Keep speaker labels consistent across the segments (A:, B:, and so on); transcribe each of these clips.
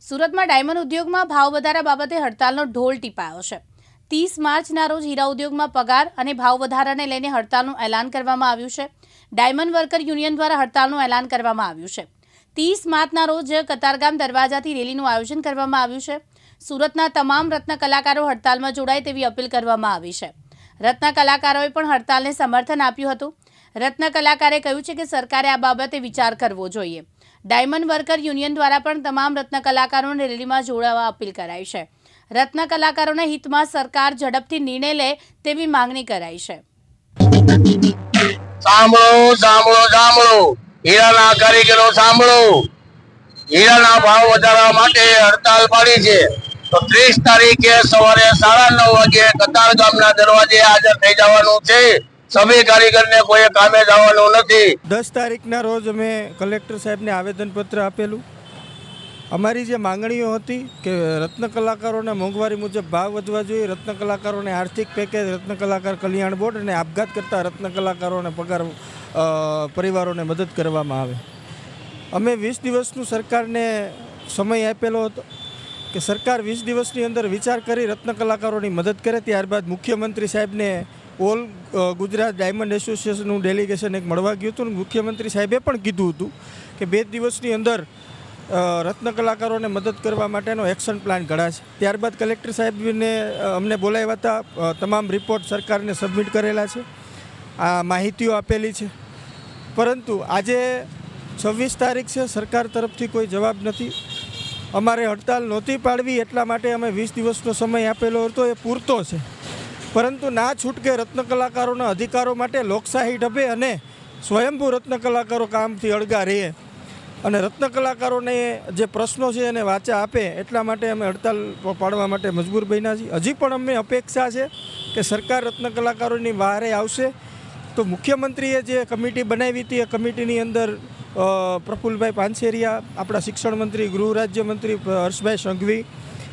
A: સુરતમાં ડાયમંડ ઉદ્યોગમાં ભાવ વધારા બાબતે હડતાલનો ઢોલ ટીપાયો છે। 30 માર્ચના રોજ હીરા ઉદ્યોગમાં પગાર અને ભાવ વધારાને લઈને હડતાલનું એલાન કરવામાં આવ્યું છે। ડાયમંડ વર્કર યુનિયન દ્વારા હડતાલનું એલાન કરવામાં આવ્યું છે। 30 માર્ચના રોજ કતારગામ દરવાજાથી રેલીનું આયોજન કરવામાં આવ્યું છે। સુરતના તમામ રત્ન કલાકારો હડતાલમાં જોડાય તેવી અપીલ કરવામાં આવી છે। રત્ન કલાકારોએ પણ હડતાલને સમર્થન આપ્યું હતું। રત્ન કલાકારે કહ્યું છે કે સરકારે આ બાબતે વિચાર કરવો જોઈએ। ડાયમંડ વર્કર યુનિયન દ્વારા પણ તમામ રત્ન કલાકારોને રેલીમાં જોડાવા અપીલ કરાઈ છે। રત્ન કલાકારોના હિતમાં સરકાર ઝડપથી નિર્ણય લે તેવી માંગણી કરાઈ છે।
B: સાંભળો સાંભળો સાંભળો, હીરાના કારીગરો સાંભળો, હીરાના ભાવ વધારવા માટે હડતાલ પાડી છે। તો 30 તારીખે સવારે 9:30 વાગે કતારગામના દરવાજે હાજર થઈ જવાનું છે। સભી કારીગરને કોઈ કામે જવાનું નથી।
C: 10 તારીખના રોજ અમે કલેક્ટર સાહેબને આવેદનપત્ર આપેલું। અમારી જે માંગણીઓ હતી કે રત્ન કલાકારોના મોંઘવારી મુજબ ભાવ વધવા જોઈએ, રત્ન કલાકારોને આર્થિક પેકેજ, રત્ન કલાકાર કલ્યાણ બોર્ડ અને આપઘાત કરતા રત્ન કલાકારોને પગાર પરિવારોને મદદ કરવામાં આવે। અમે 20 દિવસનું સરકારને સમય આપેલો હતો કે સરકાર 20 દિવસની અંદર વિચાર કરી રત્ન કલાકારોની મદદ કરે। ત્યારબાદ મુખ્યમંત્રી સાહેબને ઓલ ગુજરાત ડાયમંડ એસોસિએશનનું ડેલિગેશન એક મળવા ગયું હતું। મુખ્યમંત્રી સાહેબે પણ કીધું હતું કે 2 દિવસની અંદર રત્ન કલાકારોને મદદ કરવા માટેનો એક્શન પ્લાન ઘડાશે। ત્યારબાદ કલેક્ટર સાહેબને અમને બોલાવ્યા હતા, તમામ રિપોર્ટ સરકારને સબમિટ કરેલા છે, આ માહિતીઓ આપેલી છે। પરંતુ આજે 26 તારીખ છે, સરકાર તરફથી કોઈ જવાબ નથી। અમારે હડતાલ નહોતી પાડવી એટલા માટે અમે 20 દિવસનો સમય આપેલો હતો, એ પૂરતો છે। પરંતુ ના છૂટકે રત્ન કલાકારોના અધિકારો માટે લોકશાહી ઢબે અને સ્વયંભૂ રત્ન કલાકારો કામથી અળગા રહે અને રત્ન કલાકારોને જે પ્રશ્નો છે એને વાચા આપે એટલા માટે અમે હડતાલ પાડવા માટે મજબૂર બન્યા છીએ। હજી પણ અમે અપેક્ષા છે કે સરકાર રત્ન કલાકારોની વહારે આવશે તો મુખ્યમંત્રીએ જે કમિટી બનાવી હતી એ કમિટીની અંદર પ્રફુલભાઈ પાનસેરિયા, આપણા શિક્ષણ મંત્રી, ગૃહ રાજ્યમંત્રી હર્ષભાઈ સંઘવી,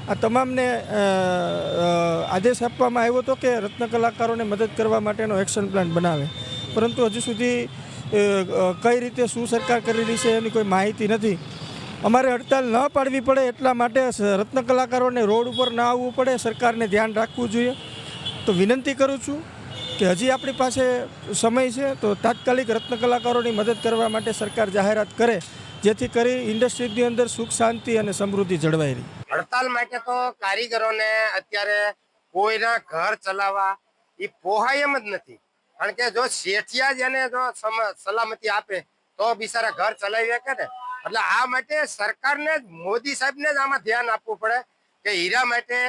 C: આ તમામને આદેશ આપવામાં આવ્યો હતો કે રત્ન કલાકારોને મદદ કરવા માટેનો એક્શન પ્લાન બનાવે। પરંતુ હજુ સુધી કઈ રીતે શું સરકાર કરી રહી છે એની કોઈ માહિતી નથી। અમારે હડતાલ ન પાડવી પડે એટલા માટે રત્ન કલાકારોને રોડ ઉપર ન આવવું પડે, સરકારને ધ્યાન રાખવું જોઈએ। તો વિનંતી કરું છું કે હજી આપણી પાસે સમય છે તો તાત્કાલિક રત્ન કલાકારોની મદદ કરવા માટે સરકાર જાહેરાત કરે, જેથી કરી ઇન્ડસ્ટ્રીની અંદર સુખ શાંતિ અને સમૃદ્ધિ જળવાઈ રહે।
B: હડતાલ માટે તો કારીગરોને અત્યારે કોઈના ઘર ચલાવવા એ પોહાય એમ જ નથી। કારણ કે જો શેઠિયા જ એને જો સલામતી આપે તો બિચારા ઘર ચલાવી શકે ને। એટલે આ માટે સરકારને મોદી સાહેબને જ આમાં ધ્યાન આપવું પડે કે હીરા માટે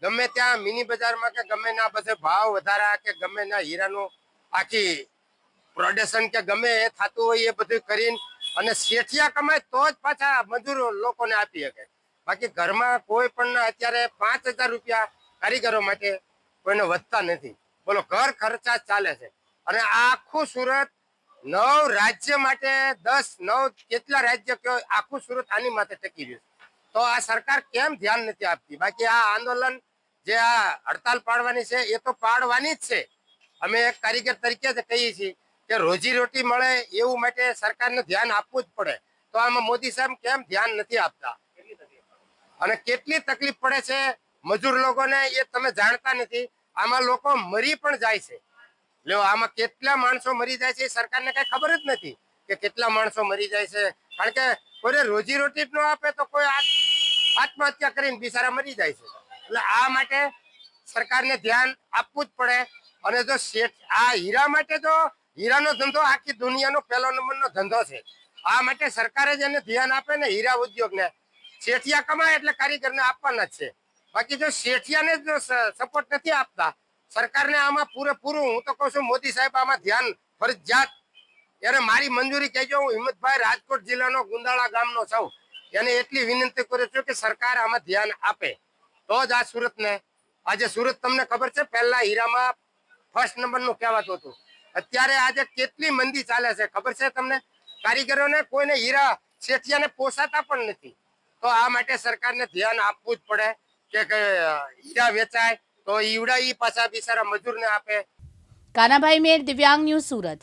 B: ગમે ત્યાં મિની બજારમાં કે ગમે ના બધે ભાવ વધારા કે ગમે ના હીરાનું આખી પ્રોડક્શન કે ગમે એ થતું હોય એ બધું કરીને અને શેઠિયા કમાય તો જ પાછા મજૂર લોકોને આપી શકે। બાકી ઘરમાં કોઈ પણ અત્યારે 5,000 રૂપિયા કારીગરો માટે કોઈને વધતા નથી। બોલો, ઘર ખર્ચા ચાલે છે અને આખું સુરત 9 રાજ્ય માટે 10-9 કેટલા રાજ્ય કયો આખું સુરત આની માથે ટકી રહ્યું છે। તો આ સરકાર કેમ ધ્યાન નથી આપતી? બાકી આ આંદોલન જે આ હડતાલ પાડવાની છે એ તો પાડવાની જ છે। અમે એક કારીગર તરીકે જ કહીએ છીએ કે રોજી રોટી મળે એવું માટે સરકારને ધ્યાન આપવું જ પડે। તો આમાં મોદી સાહેબ કેમ ધ્યાન નથી આપતા અને કેટલી તકલીફ પડે છે મજૂર લોકોને એ તમે જાણતા નથી। આમાં લોકો મરી પણ જાય છે। લ્યો, આમાં કેટલા માણસો મરી જાય છે સરકારને કઈ ખબર જ નથી કે કેટલા માણસો મરી જાય છે। કારણ કે કોઈને રોજી રોટી જ ન આપે તો કોઈ આત્મહત્યા કરીને બિચારા મરી જાય છે। એટલે આ માટે સરકારને ધ્યાન આપવું જ પડે। અને જો આ હીરા માટે તો હીરાનો ધંધો આખી દુનિયાનો પહેલો નંબરનો ધંધો છે। આ માટે સરકારે જ એને ધ્યાન આપે ને હીરા ઉદ્યોગને। શેઠિયા કમાય એટલે કારીગરને આપવાના જ છે। બાકી જો શેઠિયાને જ સપોર્ટ નથી આપતા સરકારને આમાં પૂરેપૂરું, હું તો કહું છું મોદી સાહેબ આમાં ધ્યાન ફરજિયાત એને મારી મંજૂરી કહેજો। હું હિંમતભાઈ, રાજકોટ જિલ્લાનો ગુંદાળા ગામનો છું, એને એટલી વિનંતી કરું છું કે સરકાર આમાં ધ્યાન આપે તો જ આ સુરતને, આજે સુરત તમને ખબર છે પહેલા હીરામાં ફર્સ્ટ નંબરનું કહેવાતું હતું, અત્યારે આજે કેટલી મંદી ચાલે છે ખબર છે તમને? કારીગરોને કોઈને હીરા શેઠિયાને પોસાતા પણ નથી। તો આ માટે સરકારને ધ્યાન આપવું જ પડે કે હીરા વેચાય તો ઈવડા ઈ પાછા બિચારા મજૂરને આપે।
A: કાનાભાઈ મેર, દિવ્યાંગ ન્યૂઝ, સુરત।